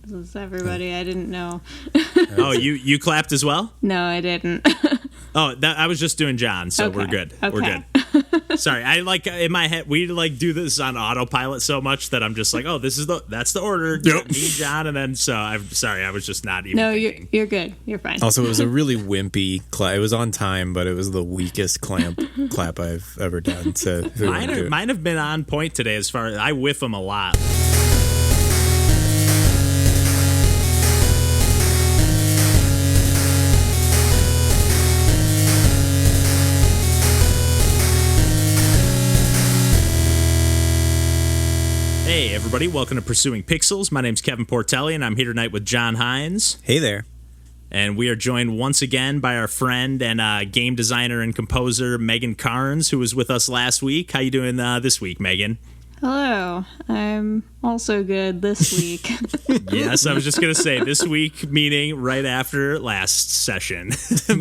This is everybody. I didn't know. Oh, you clapped as well? No, I didn't. Oh, I was just doing John, so okay. we're good. Okay. We're good. Sorry, I in my head we do this on autopilot so much that I'm just like, oh, that's the order. Yep. Me, John, and then I'm sorry, I was just not even. No, thinking. you're good. You're fine. Also, it was a really wimpy clap. It was on time, but it was the weakest clap I've ever done. So mine have been on point today. As far as I whiff them a lot. Hey everybody, welcome to Pursuing Pixels. My name's Kevin Portelli, and I'm here tonight with John Hines. Hey there. And we are joined once again by our friend and game designer and composer, Megan Carnes, who was with us last week. How you doing this week, Megan? Hello. I'm also good this week. Yes, I was just going to say this week, meaning right after last session.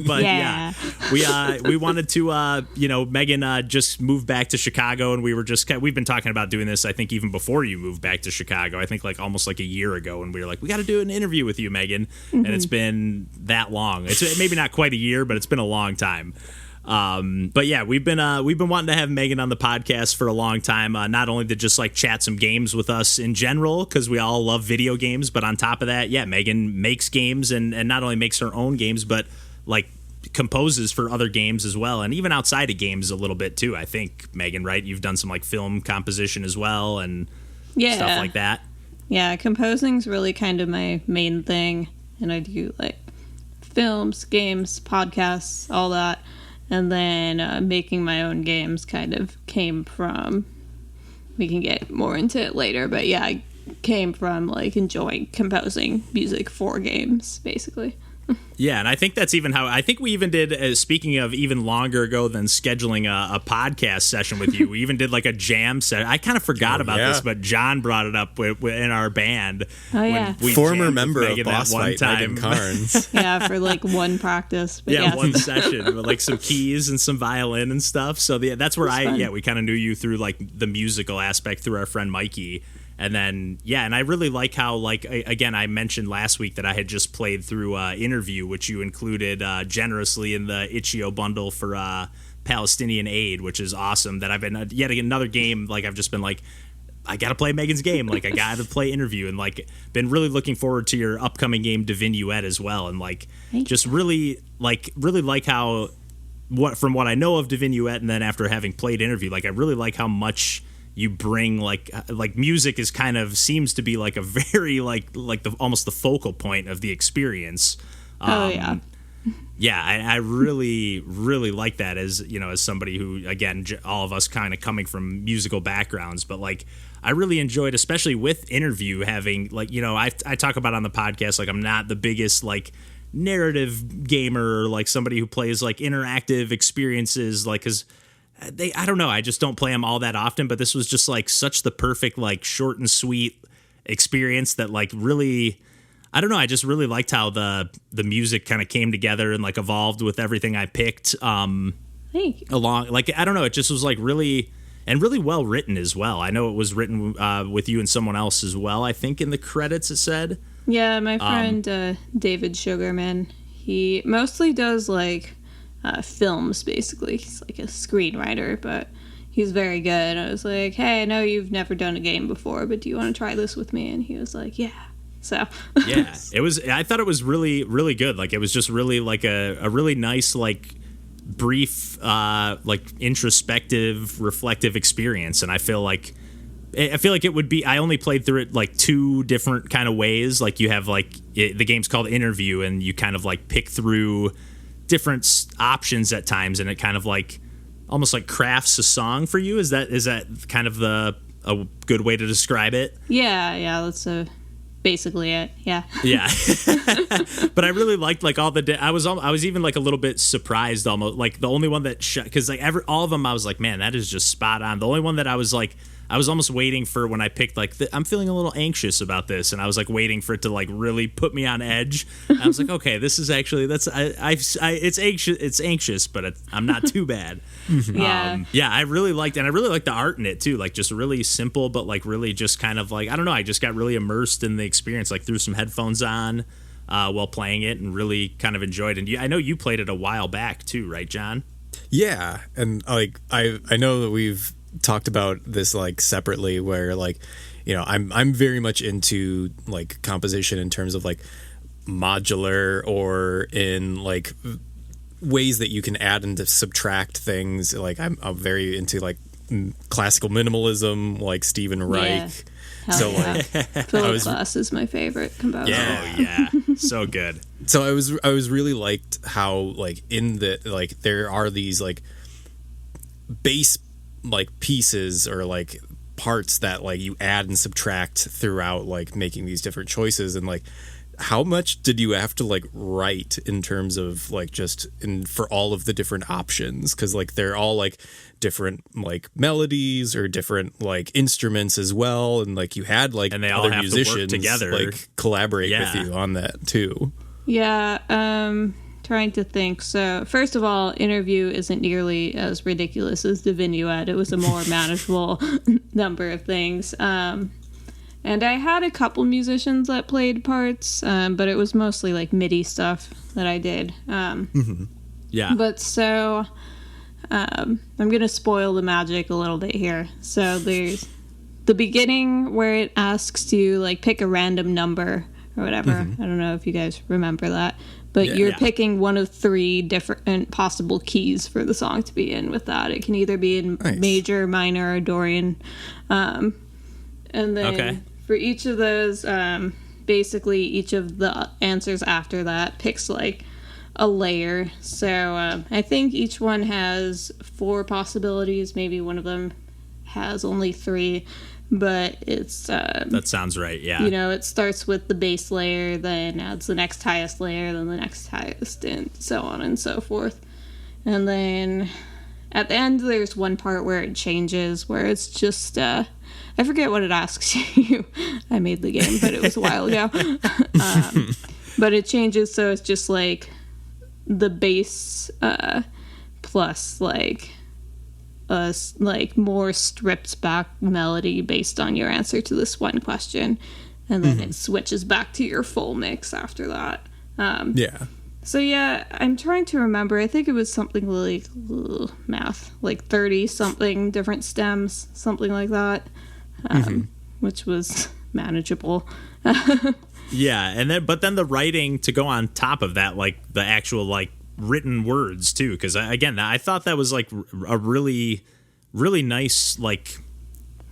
But yeah, we wanted to, Megan just moved back to Chicago, and we've been talking about doing this, I think, even before you moved back to Chicago. I think almost a year ago, and we were like, we got to do an interview with you, Megan. Mm-hmm. And it's been that long. It's maybe not quite a year, but it's been a long time. But yeah, we've been wanting to have Megan on the podcast for a long time, not only to just chat some games with us in general, because we all love video games, but on top of that, yeah, Megan makes games and not only makes her own games, but composes for other games as well, and even outside of games a little bit too, I think, Megan, right? You've done some film composition as well and stuff like that. Yeah, composing's really kind of my main thing, and I do films, games, podcasts, all that. And then making my own games kind of came from, we can get more into it later, but yeah, I came from enjoying composing music for games, basically. Yeah, and I think that's even how, I think we even did, speaking of even longer ago than scheduling a podcast session with you, we even did a jam set. I kind of forgot about this, but John brought it up in our band. Oh, yeah. Former member of Boss Fight, Megan Carnes. Yeah, for one practice. But yeah, one session with some keys and some violin and stuff. So that's where we kind of knew you through the musical aspect through our friend Mikey. And then, yeah, and I really like how, again, I mentioned last week that I had just played through Interview, which you included generously in the Itch.io bundle for Palestinian Aid, which is awesome. That I've been, yet another game, I've just been I got to play Megan's game. I got to play Interview. And, been really looking forward to your upcoming game, Divinuet, as well. And, just really like how, from what I know of Divinuet, and then after having played Interview, I really like how much you bring music is kind of seems to be a very almost the focal point of the experience. Yeah, I really like that as as somebody who, again, all of us kind of coming from musical backgrounds, but I really enjoyed, especially with Interview, having I talk about on the podcast I'm not the biggest narrative gamer, somebody who plays interactive experiences because I don't know, I just don't play them all that often, but this was just such the perfect short and sweet experience that really, I don't know, I just really liked how the music kind of came together and evolved with everything I picked along, I don't know, it just was really well written as well. I know it was written with you and someone else as well, I think in the credits it said. Yeah, my friend David Sugarman, he mostly does films, basically. He's a screenwriter, but he's very good. I was like, hey, I know you've never done a game before, but do you want to try this with me? And he was like, yeah. So yeah, I thought it was really, really good. It was just really a really nice brief introspective, reflective experience. And I feel like it would be, I only played through it two different kind of ways. You have the game's called Interview, and you kind of pick through different options at times, and it kind of almost crafts a song for you. Is that kind of a good way to describe it? Yeah, that's basically it. Yeah. But I really liked all the I was even a little bit surprised almost, the only one that because all of them I was man, that is just spot on. The only one that I was I was almost waiting for when I picked like I'm feeling a little anxious about this, and I was like waiting for it to like really put me on edge. And I was like, okay, this is actually it's anxious, but I'm not too bad. Yeah. I really liked the art in it too, like just really simple, but like really just kind of like I don't know, I just got really immersed in the experience, like threw some headphones on while playing it, and really kind of enjoyed it. And I know you played it a while back too, right, John? Yeah, and like I know that we've talked about this like separately, where like, you know, I'm very much into like composition in terms of like modular, or in like ways that you can add and subtract things. Like I'm very into like classical minimalism, like Stephen Reich. Yeah. So yeah. like Philip Glass is my favorite composer. Yeah, so good. So I was really liked how like in the like there are these like bass like pieces or like parts that like you add and subtract throughout like making these different choices. And like how much did you have to like write in terms of like just for all of the different options, because like they're all like different like melodies or different like instruments as well, and like you had like and they all other have musicians to work together, like collaborate with you on that too. Trying to think. So first of all, Interview isn't nearly as ridiculous as the Vignette. It was a more manageable number of things. And I had a couple musicians that played parts, but it was mostly like MIDI stuff that I did. Yeah. But so I'm going to spoil the magic a little bit here. So there's the beginning where it asks you like pick a random number or whatever. I don't know if you guys remember that. But you're picking one of 3 different possible keys for the song to be in with that. It can either be in major, minor, or Dorian. And then for each of those, basically each of the answers after that picks like a layer. So I think each one has 4 possibilities. Maybe one of them has only 3. But it's that sounds right. Yeah, you know, it starts with the base layer, then adds the next highest layer, then the next highest, and so on and so forth. And then at the end there's one part where it changes, where it's just I forget what it asks you. I made the game, but it was a while ago. But it changes, so it's just like the bass plus like a like more stripped back melody based on your answer to this one question, and then it switches back to your full mix after that. So yeah, I'm trying to remember. I think it was something like math, like 30 something different stems, something like that, which was manageable. Yeah, and then but then the writing to go on top of that, like the actual like written words too, because again I thought that was like a really nice like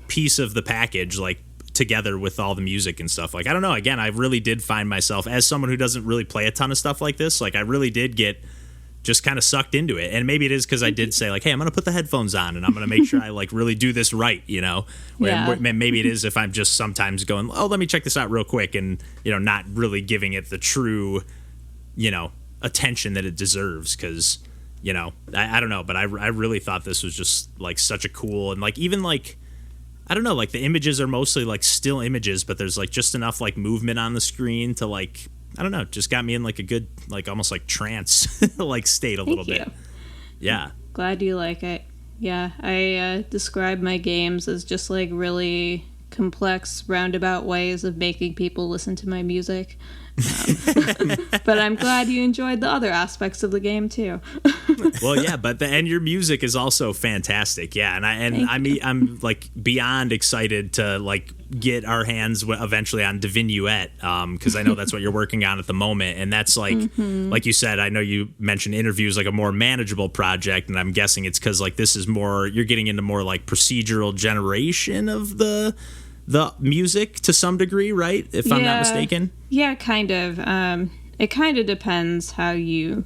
piece of the package, like together with all the music and stuff. Like I don't know, again I really did find myself, as someone who doesn't really play a ton of stuff like this, like I really did get just kind of sucked into it. And maybe it is because I did say like, hey, I'm gonna put the headphones on and I'm gonna make sure I like really do this right, you know. Maybe it is if I'm just sometimes going, oh, let me check this out real quick, and you know, not really giving it the true, you know, attention that it deserves, because you know, I don't know, but I really thought this was just like such a cool, and like even like I don't know, like the images are mostly like still images, but there's like just enough like movement on the screen to like, I don't know, just got me in like a good like almost like trance like state a little bit. Yeah, glad you like it. Yeah, I describe my games as just like really complex roundabout ways of making people listen to my music. But I'm glad you enjoyed the other aspects of the game too. Well, yeah, but and your music is also fantastic. Yeah, I'm like beyond excited to like get our hands eventually on Divinuet, because I know that's what you're working on at the moment, and that's like like you said, I know you mentioned Interviews like a more manageable project, and I'm guessing it's because like this is more, you're getting into more like procedural generation of the music to some degree, right? If I'm not mistaken. Yeah, kind of. It kind of depends how you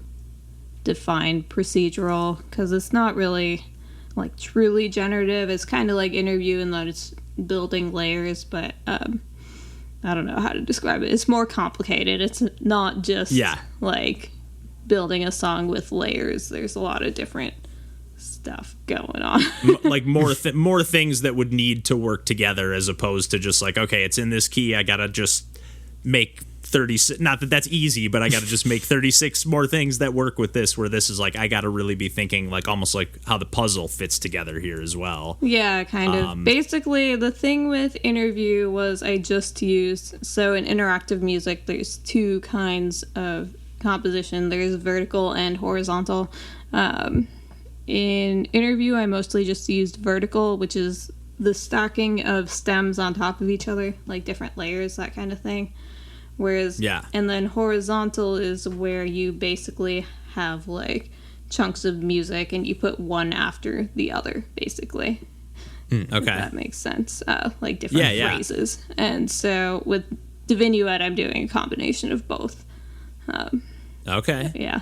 define procedural, because it's not really like truly generative. It's kind of like Interview in that it's building layers, but I don't know how to describe it. It's more complicated. It's not just like building a song with layers. There's a lot of different stuff going on. Like more things that would need to work together, as opposed to just like, okay, it's in this key, I gotta just make 36, not that that's easy, but I gotta just make 36 more things that work with this, where this is like, I gotta really be thinking like almost like how the puzzle fits together here as well. Yeah, kind of. Basically, the thing with Interview was I just used, so in interactive music, there's two kinds of composition. There's vertical and horizontal. In Interview, I mostly just used vertical, which is the stacking of stems on top of each other, like different layers, that kind of thing. Whereas, and then horizontal is where you basically have like chunks of music and you put one after the other, basically. Okay. If that makes sense. Like different phrases. And so with Divinuet, I'm doing a combination of both. Okay. Yeah.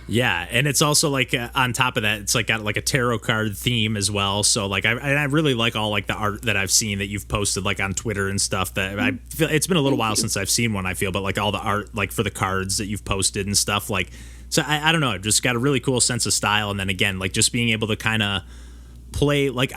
Yeah, and it's also like on top of that, it's like got like a tarot card theme as well. So like I really like all like the art that I've seen that you've posted like on Twitter and stuff. That I feel it's been a little while since I've seen one. I feel, but like all the art like for the cards that you've posted and stuff. Like, so I don't know, I've just got a really cool sense of style. And then again, like just being able to kind of play like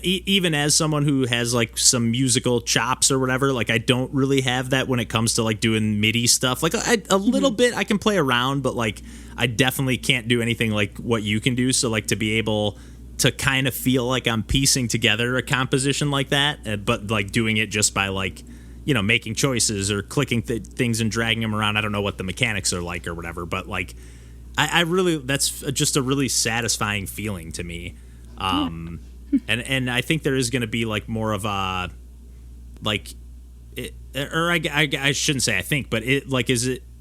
even as someone who has like some musical chops or whatever, like I don't really have that when it comes to like doing MIDI stuff. Like a little bit I can play around, but like I definitely can't do anything like what you can do. So like to be able to kind of feel like I'm piecing together a composition like that, but like doing it just by like, you know, making choices or clicking things and dragging them around. I don't know what the mechanics are like or whatever, but like I really, that's just a really satisfying feeling to me. And I think there is going to be like more of a like, I shouldn't say I think, but it like,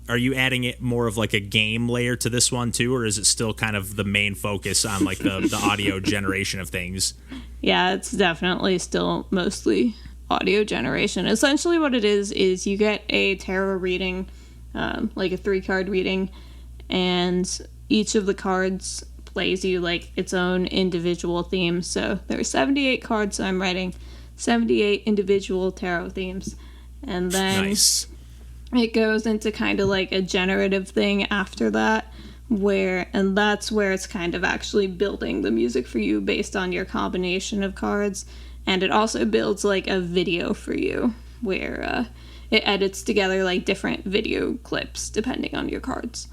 are you adding it more of like a game layer to this one too, or is it still kind of the main focus on like the audio generation of things? Yeah, it's definitely still mostly audio generation. Essentially what it is you get a tarot reading, like a 3-card reading, and each of the cards plays you like its own individual theme. So there are 78 cards, so I'm writing 78 individual tarot themes. And then it goes into kind of like a generative thing after that, and that's where it's kind of actually building the music for you based on your combination of cards. And it also builds like a video for you where it edits together like different video clips depending on your cards.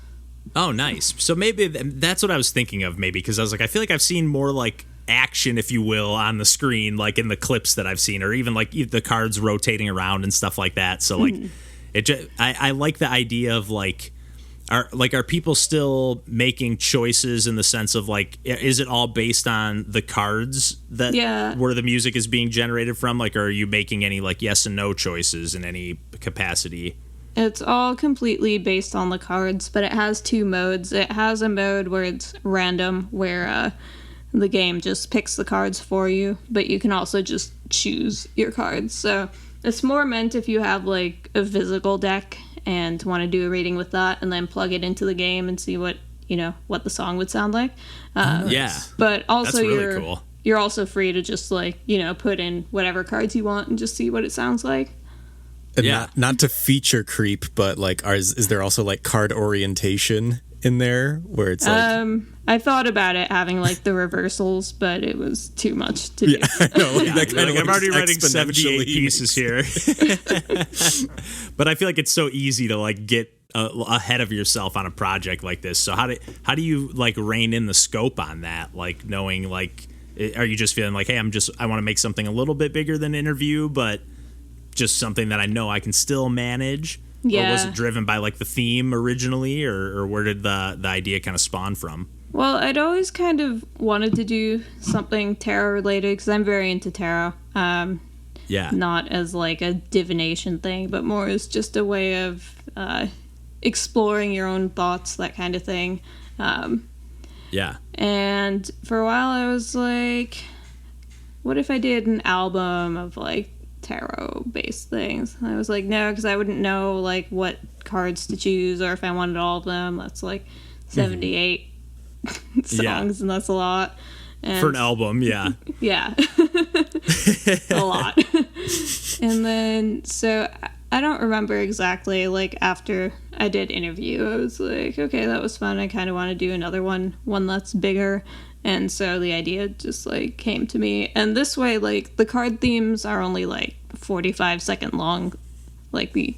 Oh, nice. So maybe that's what I was thinking of, maybe, because I was like, I feel like I've seen more like action, if you will, on the screen, like in the clips that I've seen, or even like the cards rotating around and stuff like that. So like, I like the idea of like, are people still making choices in the sense of like, is it all based on the cards that where the music is being generated from? Like, are you making any like yes and no choices in any capacity? It's all completely based on the cards, but it has 2 modes. It has a mode where it's random, where the game just picks the cards for you, but you can also just choose your cards. So it's more meant if you have like a physical deck and want to do a reading with that and then plug it into the game and see what the song would sound like. But also that's really cool. You're also free to just like, put in whatever cards you want and just see what it sounds like. And not to feature creep, but like, is there also like card orientation in there where it's like? I thought about it having like the reversals, but it was too much to do. I know, that kind of I'm already writing 78 pieces here, but I feel like it's so easy to like get ahead of yourself on a project like this. So how do you like rein in the scope on that? Like knowing like, are you just feeling like, hey, I want to make something a little bit bigger than Interview, but just something that I know I can still manage? Yeah. Or was it driven by like the theme originally, or where did the idea kind of spawn from? Well, I'd always kind of wanted to do something tarot related because I'm very into tarot. Not as like a divination thing, but more as just a way of exploring your own thoughts, that kind of thing. And for a while I was like, what if I did an album of like tarot based things? I was like, no, because I wouldn't know like what cards to choose, or if I wanted all of them. That's like 78 songs, and that's a lot. And, for an album, a lot. And then so I don't remember exactly. Like, after I did interview, I was like, okay, that was fun. I kind of want to do another one that's bigger. And so the idea just, like, came to me. And this way, like, the card themes are only, like, 45-second long, like the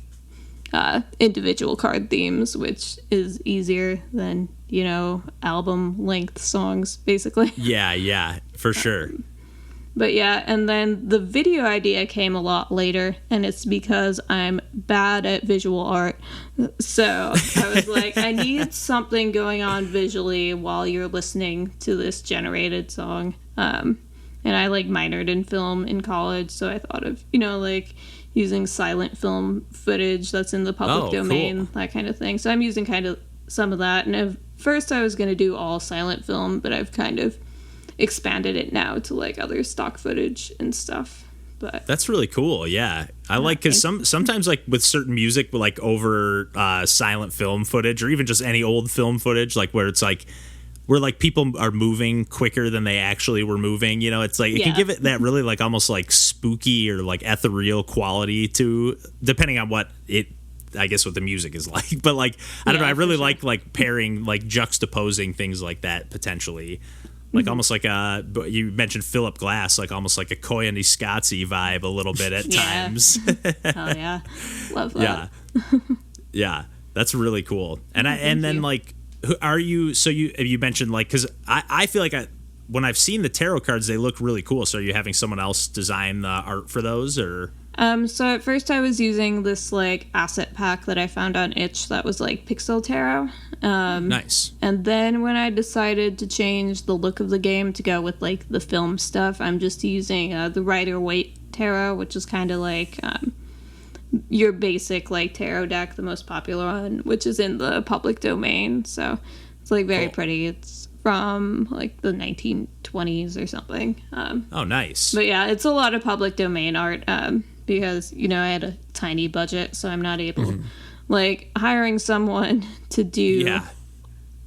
individual card themes, which is easier than, you know, album-length songs, basically. Yeah, for sure. But yeah, and then the video idea came a lot later, and it's because I'm bad at visual art. So I was like, I need something going on visually while you're listening to this generated song. And I, like, minored in film in college, so I thought of, you know, like, using silent film footage that's in the public domain, cool. That kind of thing. So I'm using kind of some of that. And at first I was going to do all silent film, but I've kind of expanded it now to, like, other stock footage and stuff. But that's really cool. Yeah, I like, because sometimes, like, with certain music, like, over silent film footage, or even just any old film footage, like, where it's like where, like, people are moving quicker than they actually were moving, you know, it's like it can give it that really, like, almost like spooky or like ethereal quality to, depending on what it, I guess, what the music is like. But, like, I don't know, I really like pairing, like, juxtaposing things like that potentially. Like, almost like you mentioned Philip Glass, like almost like a Koyaanisqatsi vibe a little bit at times. Oh yeah, love that. Yeah, that's really cool. And then like, are you? So you mentioned, like, because I feel like when I've seen the tarot cards, they look really cool. So are you having someone else design the art for those, or? So at first I was using this, like, asset pack that I found on Itch that was, like, pixel tarot. Nice. And then when I decided to change the look of the game to go with, like, the film stuff, I'm just using the Rider-Waite tarot, which is kind of like your basic, like, tarot deck, the most popular one, which is in the public domain. So it's, like, very pretty. It's from, like, the 1920s or something. Oh, nice. But yeah, it's a lot of public domain art. Because, you know, I had a tiny budget, so I'm not able, like, hiring someone to do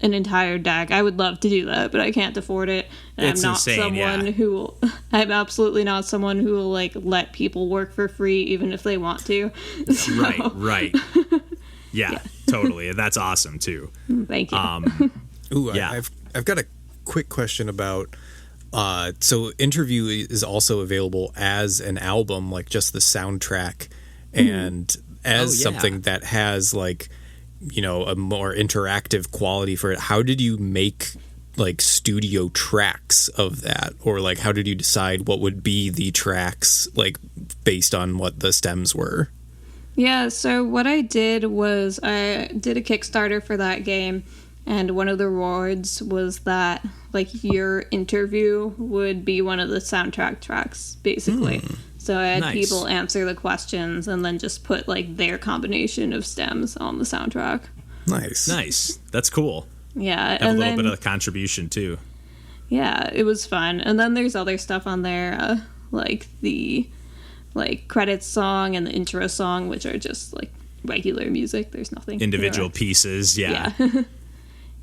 an entire deck. I would love to do that, but I can't afford it. And it's I'm not insane, someone who will, I'm absolutely not someone who will, like, let people work for free, even if they want to. So. Right. Yeah, totally. That's awesome too. Thank you. I've got a quick question about. So Interview is also available as an album, like just the soundtrack, and as something that has, like, you know, a more interactive quality for it. How did you make, like, studio tracks of that? Or, like, how did you decide what would be the tracks, like, based on what the stems were? Yeah, so what I did was I did a Kickstarter for that game. And one of the rewards was that, like, your interview would be one of the soundtrack tracks, basically. So I had people answer the questions and then just put, like, their combination of stems on the soundtrack. Nice. That's cool. Yeah. Have a little bit of a contribution, too. Yeah, it was fun. And then there's other stuff on there, like the, like, credits song and the intro song, which are just, like, regular music. There's nothing. Individual pieces, yeah.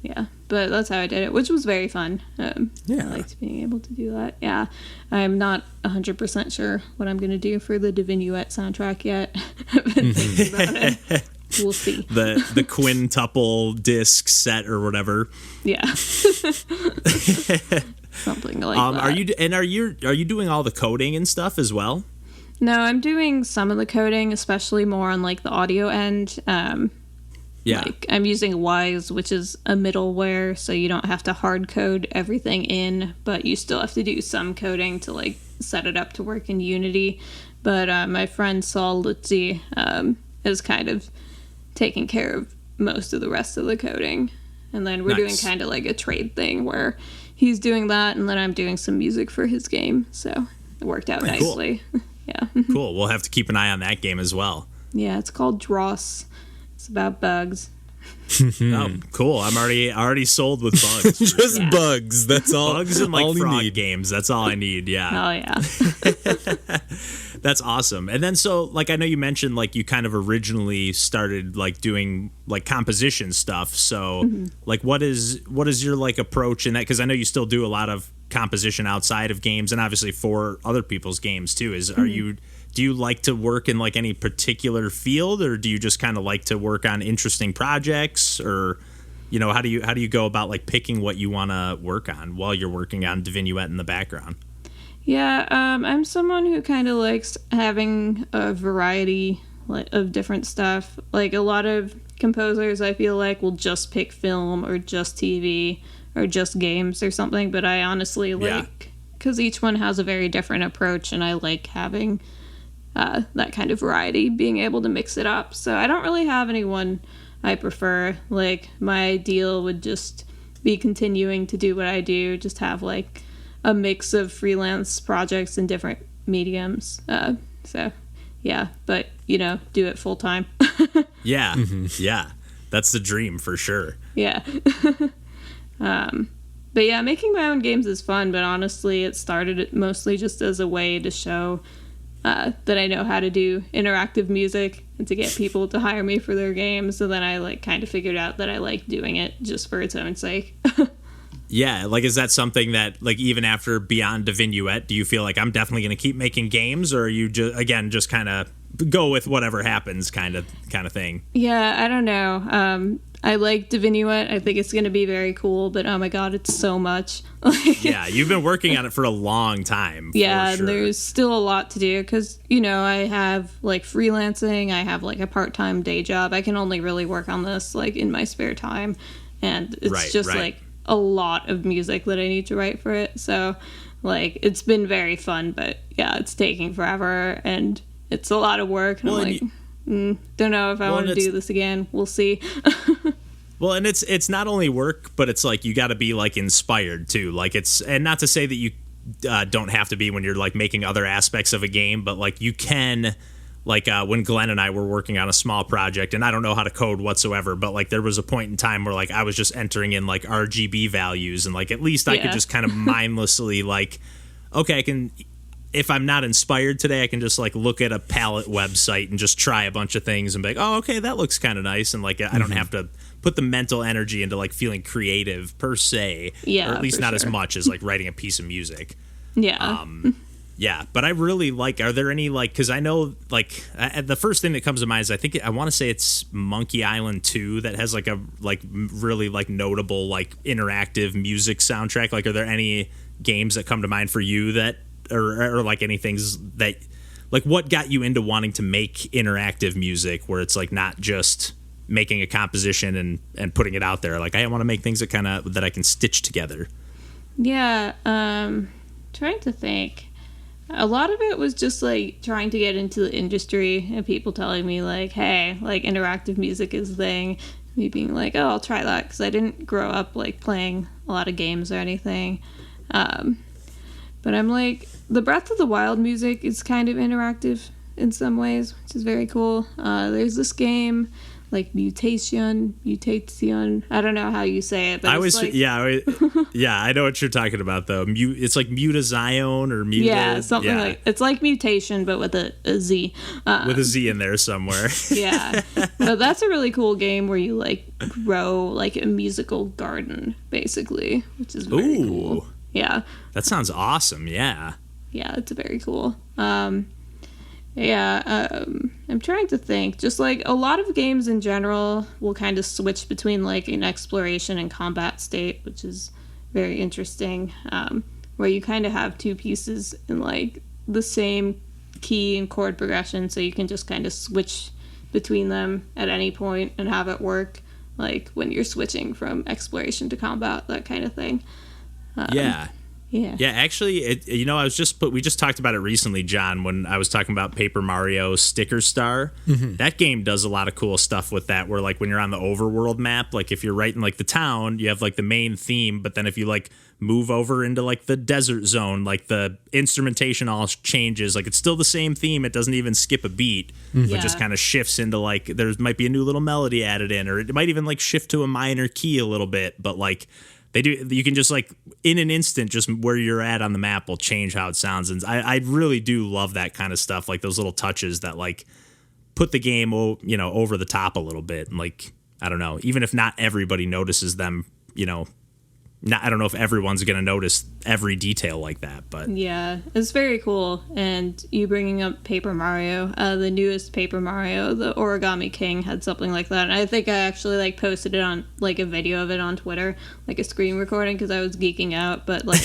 Yeah, but that's how I did it, which was very fun. I liked being able to do that. Yeah, I'm not 100% sure what I'm going to do for the Divinuette soundtrack yet. I've been thinking about it. We'll see. The quintuple disc set or whatever. Yeah. Something like that. Are you doing all the coding and stuff as well? No, I'm doing some of the coding, especially more on, like, the audio end. Like, I'm using Wise, which is a middleware, so you don't have to hard code everything in, but you still have to do some coding to, like, set it up to work in Unity. But my friend Saul Lutzi is kind of taking care of most of the rest of the coding. And then we're doing kind of like a trade thing where he's doing that, and then I'm doing some music for his game. So it worked out nicely. Cool. Yeah. Cool. We'll have to keep an eye on that game as well. Yeah, it's called Dross. It's about bugs. Oh, cool. I'm already sold with bugs. Just bugs. That's all. Bugs and, like, frog games. That's all I need. Yeah. Oh, yeah. That's awesome. And then, so, like, I know you mentioned, like, you kind of originally started, like, doing, like, composition stuff. So, like, what is your, like, approach in that? Because I know you still do a lot of composition outside of games, and obviously for other people's games too. Are you do you like to work in like any particular field, or do you just kind of like to work on interesting projects, or how do you go about like picking what you want to work on while you're working on Divinuet in the background? Yeah, I'm someone who kind of likes having a variety of different stuff. Like a lot of composers, I feel like, will just pick film or just TV or just games or something, but I honestly like, because each one has a very different approach, and I like having that kind of variety, being able to mix it up. So I don't really have anyone I prefer. Like, my ideal would just be continuing to do what I do, just have like a mix of freelance projects in different mediums. So yeah, but do it full time. Yeah. Yeah, that's the dream for sure. Yeah. But yeah, making my own games is fun, but honestly it started mostly just as a way to show that I know how to do interactive music and to get people to hire me for their games. So then I like kind of figured out that I like doing it just for its own sake. Yeah, like, is that something that, like, even after Beyond Divinuet, do you feel like I'm definitely going to keep making games, or are you just kind of go with whatever happens kind of thing? Yeah, I don't know. I like Divinuet. I think it's going to be very cool, but oh my god, it's so much. Yeah, you've been working on it for a long time. Yeah, for sure. And there's still a lot to do because, I have like freelancing, I have like a part-time day job. I can only really work on this like in my spare time, and it's like a lot of music that I need to write for it. So like it's been very fun, but yeah, it's taking forever and it's a lot of work, and I'm don't know if I want to do this again. We'll see. Well, and it's not only work, but it's like you got to be like inspired too. Like, and not to say that you don't have to be when you're like making other aspects of a game, but like you can, like when Glenn and I were working on a small project, and I don't know how to code whatsoever, but like there was a point in time where like I was just entering in like RGB values, and like at least I could just kind of mindlessly like, okay, I can, if I'm not inspired today, I can just like look at a palette website and just try a bunch of things and be like, oh, okay, that looks kind of nice, and like I don't have to put the mental energy into like feeling creative per se, or at least not as much as like writing a piece of music. Yeah. Yeah, but I really like, are there any, like, because I know, like, the first thing that comes to mind is I want to say it's Monkey Island 2 that has, like, a, like, really, like, notable, like, interactive music soundtrack. Like, are there any games that come to mind for you that, or like, any things that, like, what got you into wanting to make interactive music where it's, like, not just making a composition and putting it out there? Like, I want to make things that I can stitch together. Yeah, trying to think. A lot of it was just like trying to get into the industry and people telling me like, hey, like interactive music is a thing. Me being like, oh, I'll try that, because I didn't grow up like playing a lot of games or anything. But I'm like, the Breath of the Wild music is kind of interactive in some ways, which is very cool. There's this game like Mutation. I don't know how you say it, but I know what you're talking about though. It's like Mutazione or Muta. Yeah, something like, it's like Mutation but with a Z. With a Z in there somewhere. Yeah, but that's a really cool game where you like grow like a musical garden basically, which is very cool. Yeah, that sounds awesome. Yeah, it's very cool. I'm trying to think. Just like a lot of games in general will kind of switch between like an exploration and combat state, which is very interesting, where you kind of have two pieces in like the same key and chord progression, so you can just kind of switch between them at any point and have it work, like when you're switching from exploration to combat, that kind of thing. Yeah, actually, we just talked about it recently, John, when I was talking about Paper Mario Sticker Star. Mm-hmm. That game does a lot of cool stuff with that, where like when you're on the overworld map, like if you're right in like the town, you have like the main theme, but then if you like move over into like the desert zone, like the instrumentation all changes. Like it's still the same theme, it doesn't even skip a beat, but just kind of shifts into like there might be a new little melody added in, or it might even like shift to a minor key a little bit, but like you can just like in an instant, just where you're at on the map will change how it sounds. And I really do love that kind of stuff, like those little touches that like put the game, over the top a little bit. And like, I don't know, even if not everybody notices them, I don't know if everyone's going to notice every detail like that, but yeah, it's very cool. And you bringing up Paper Mario, the newest Paper Mario, the Origami King, had something like that. And I think I actually like posted it on like a video of it on Twitter, like a screen recording, because I was geeking out. But like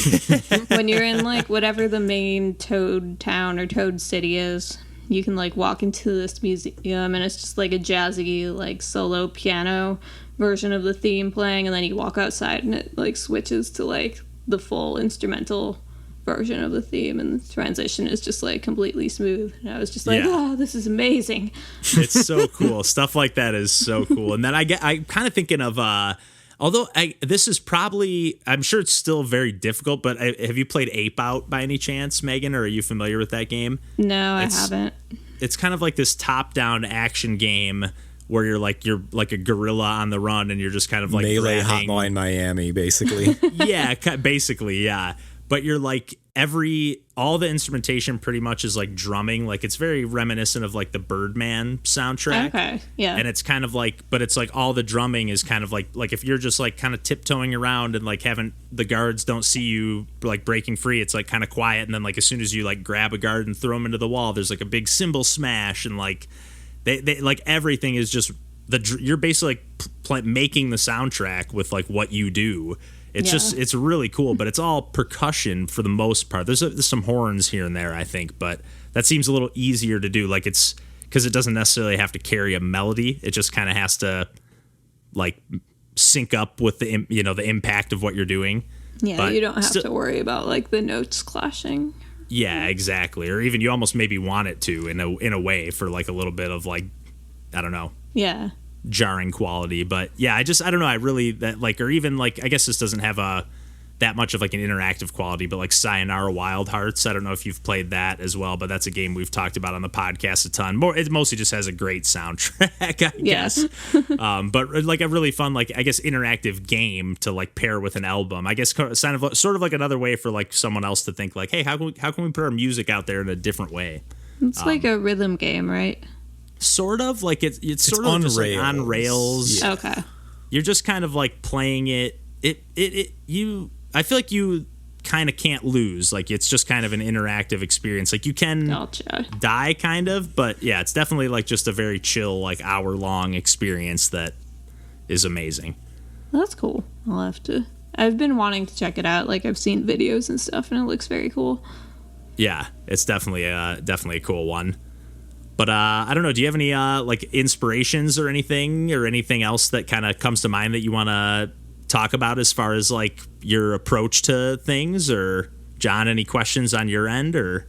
when you're in like whatever the main Toad Town or Toad City is, you can like walk into this museum and it's just like a jazzy like solo piano version of the theme playing, and then you walk outside and it like switches to like the full instrumental version of the theme, and the transition is just like completely smooth. And I was just like, oh, this is amazing. It's so cool. Stuff like that is so cool. And then I'm kind of thinking of although this is probably, I'm sure it's still very difficult, but have you played Ape Out by any chance, Megan, or are you familiar with that game? No, I haven't. It's kind of like this top-down action game where you're like a gorilla on the run, and you're just kind of like Melee grabbing. Hotline Miami, basically. Yeah, basically, yeah. But you're like all the instrumentation pretty much is like drumming. Like it's very reminiscent of like the Birdman soundtrack. Okay, yeah. And it's kind of like, but it's like all the drumming is kind of like if you're just like kind of tiptoeing around and like having the guards don't see you like breaking free, it's like kind of quiet. And then like as soon as you like grab a guard and throw him into the wall, there's like a big cymbal smash, and like they like everything is just you're basically like making the soundtrack with like what you do. It's just, it's really cool, but it's all percussion for the most part. There's some horns here and there, I think, but that seems a little easier to do. Like it's because it doesn't necessarily have to carry a melody. It just kind of has to like sync up with the impact of what you're doing. Yeah, but you don't have to worry about like the notes clashing. Yeah, exactly. Or even you almost maybe want it to in a way for like a little bit of like, I don't know. Yeah. Jarring quality, but yeah, I don't know. I really that like, or even like, I guess this doesn't have that much of like an interactive quality, but like Sayonara Wild Hearts. I don't know if you've played that as well, but that's a game we've talked about on the podcast a ton. It mostly just has a great soundtrack, I guess. But like a really fun, like I guess interactive game to like pair with an album. I guess sort of like another way for like someone else to think like, hey, how can we put our music out there in a different way? It's like a rhythm game, right? Sort of like it's sort of on just rails. like on rails. Yeah. Okay. You're just kind of like playing it. I feel like you kind of can't lose. Like it's just kind of an interactive experience. Like you can die kind of, but yeah, it's definitely like just a very chill, like hour-long experience that is amazing. Well, that's cool. I'll have to. I've been wanting to check it out. Like I've seen videos and stuff, and it looks very cool. Yeah, it's definitely a cool one. But I don't know. Do you have any like inspirations or anything else that kind of comes to mind that you want to talk about as far as like your approach to things? Or John, any questions on your end? Or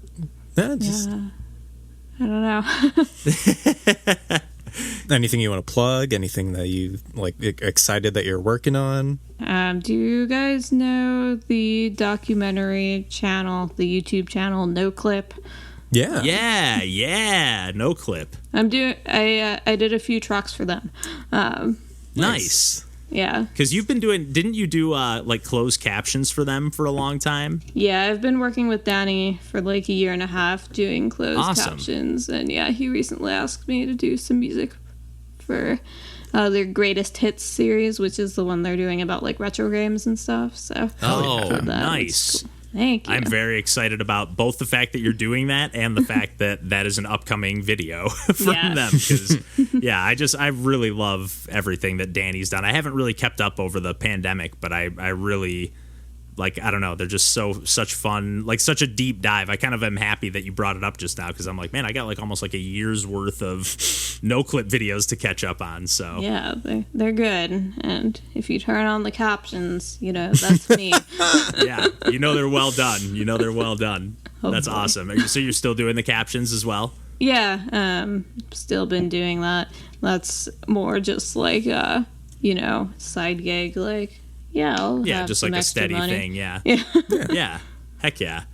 I don't know. Anything you want to plug? Anything that you like excited that you're working on? Do you guys know the documentary channel, the YouTube channel No Clip? Yeah. No Clip. I did a few tracks for them. Nice. Yeah. Because didn't you do like closed captions for them for a long time? Yeah, I've been working with Danny for like a year and a half doing closed captions, and yeah, he recently asked me to do some music for their greatest hits series, which is the one they're doing about like retro games and stuff. So nice. Cool. Thank you. I'm very excited about both the fact that you're doing that and the fact that is an upcoming video from them. Because, I really love everything that Danny's done. I haven't really kept up over the pandemic, but I really, like, I don't know, they're just such fun, like such a deep dive. I kind of am happy that you brought it up just now because I'm like, man, I got like almost like a year's worth of No Clip videos to catch up on. So yeah, they're good, and if you turn on the captions, that's me. Yeah, they're well done. That's awesome. So you're still doing the captions as well? Yeah, still been doing that. That's more just like side gig, like. Yeah, just like a steady thing. Yeah. Heck yeah,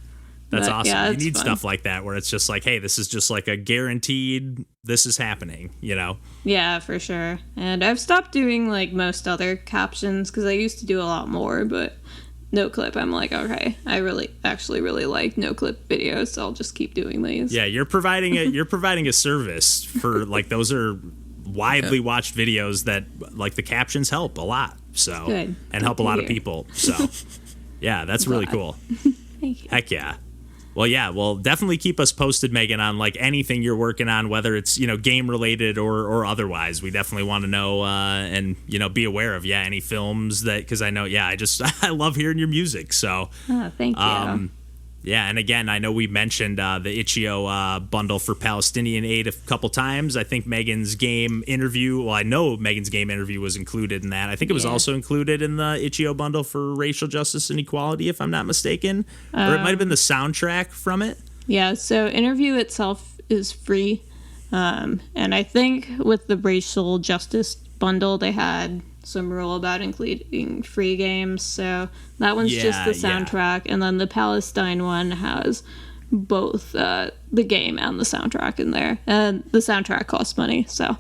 that's awesome. Yeah, you need fun. stuff like that where it's just like, hey, this is just like a guaranteed. This is happening. Yeah, for sure. And I've stopped doing like most other captions because I used to do a lot more, but No Clip, I'm like, okay, I actually really like No Clip videos, so I'll just keep doing these. Yeah, you're providing a service for like those are widely watched videos that like the captions help a lot. So Good. and help a lot of people. So yeah, that's really cool. Thank you. Heck yeah. Well, yeah, well, definitely keep us posted, Megan, on like anything you're working on, whether it's, game related or otherwise. We definitely want to know and, be aware of, any films because I know, I love hearing your music. So, thank you. Yeah, and again, I know we mentioned the Itch.io bundle for Palestinian aid a couple times. I think Megan's game interview, I know Megan's game interview was included in that. I think it was also included in the Itch.io bundle for racial justice and equality, if I'm not mistaken. Or it might have been the soundtrack from it. Yeah, so interview itself is free. And I think with the racial justice bundle, they had some rule about including free games, so that one's just the soundtrack, and then the Palestine one has both the game and the soundtrack in there, and the soundtrack costs money, so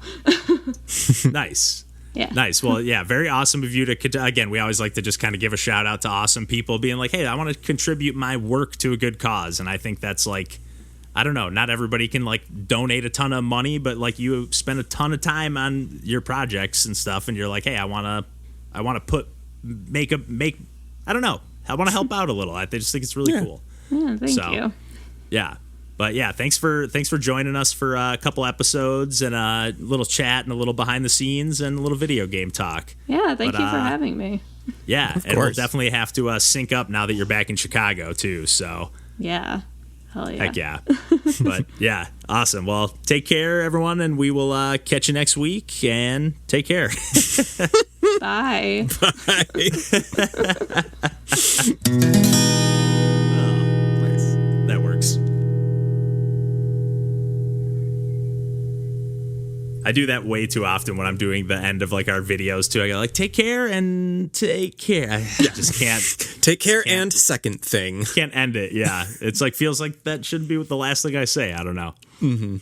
Nice. Yeah. Nice. Well, very awesome of you to, again, we always like to just kind of give a shout out to awesome people being like, hey, I want to contribute my work to a good cause, and I think that's like, I don't know, not everybody can like donate a ton of money, but like you spend a ton of time on your projects and stuff, and you're like, hey, I want to I don't know, I want to help out a little. I just think it's really cool. Yeah, thank you. Yeah. But thanks for joining us for a couple episodes and a little chat and a little behind the scenes and a little video game talk. Yeah, thank you for having me. Yeah, and we'll definitely have to sync up now that you're back in Chicago too. So yeah. Hell yeah. Heck yeah. But yeah, awesome. Well, take care, everyone, and we will catch you next week. And take care. Bye. Bye. Nice. That works. I do that way too often when I'm doing the end of like our videos too. I go like, take care and take care. I just can't. Take care and second thing. Can't end it. Yeah. It's like, feels like that should be the last thing I say. I don't know. Mm-hmm.